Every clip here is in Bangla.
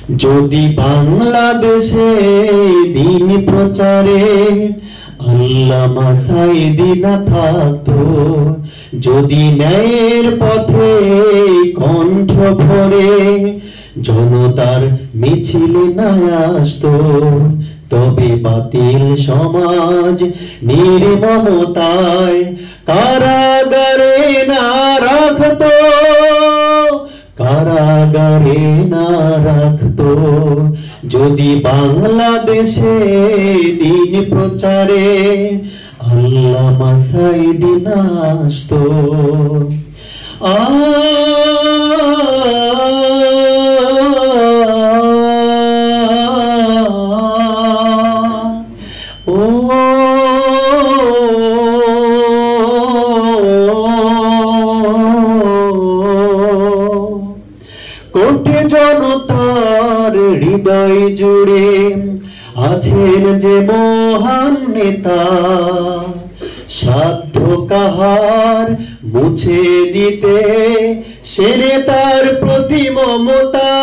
যদি বাংলাদেশে দিন প্রচারে আল্লামা সাঈদী না থাকতো, যদি ন্যায়ের পথে কণ্ঠ ভরে জনতার মিছিলে না আসতো, তবে বাতিল সমাজ নির্মমতায় কারাগারে না রাখতো, কারাগারে না রাখতো। যদি বাংলাদেশে দিন প্রচারে আল্লামা সাঈদী না আসতো। কোটি জনতার হৃদয় জুড়ে আছেন যে মহান নেতা, সাধ্য কাহার মুছে দিতে সে নেতার প্রতি মমতা।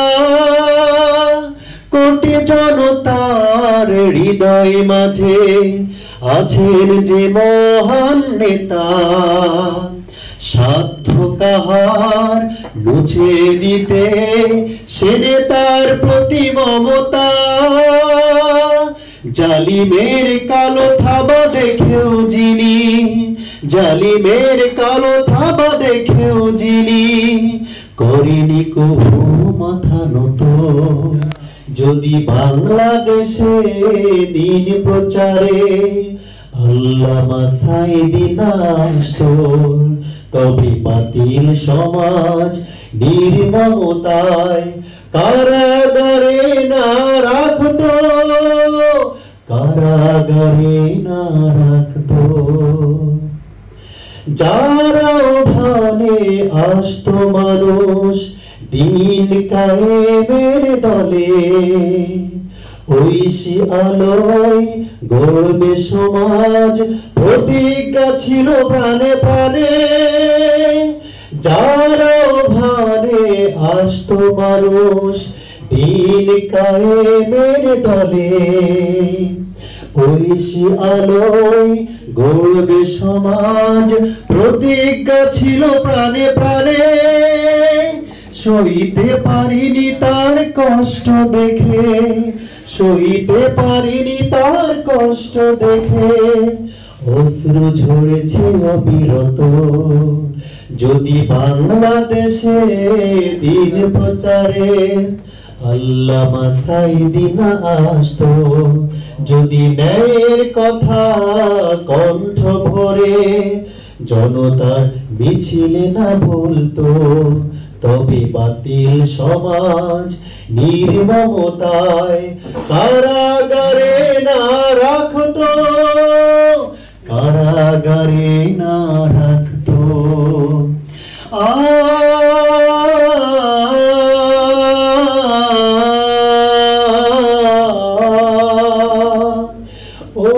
কোটি জনতার হৃদয় মাঝে আছেন যে মহান নেতা, সাধ্য কাহার মুছে দিতে সে নেতার প্রতি মমতা। জালিমের কালো থাবা দেখেও যিনি, জালিমের কালো থাবা দেখেও যিনি করেনি কভু মাথা নত। যদি বাংলাদেশে দিন প্রচারে আল্লামা সাঈদী না আসতো, তবে বাতিল সমাজ নির্মমতায় কারাগারে না রাখতো, কারাগারে না রাখতো। যারা ভানে আসতো মানুষ দিন কায়েমের দলে, ঐশী আলোয় গড়বে সমাজ প্রতিজ্ঞা ছিল প্রাণে প্রাণে। যারা ভানে আসতো মানুষ দিন কায়েমের দলে, ঐশী আলোয় গড়বে সমাজ প্রতিজ্ঞা ছিল প্রাণে প্রাণে। সইতে পারিনি তার কষ্ট দেখে, সইতে পারিনি তার কষ্ট দেখে অশ্রু ঝরেছে অবিরত। যদি বাংলাদেশে দিন প্রচারে আল্লামা সাঈদী না আসতো, যদি ন্যায়ের কথা কণ্ঠ ভরে জনতার মিছিলে না বলতো, তবে বাতিল সমাজ নির্মমতায় কারাগারে না রাখতো, কারাগারে না রাখতো। ও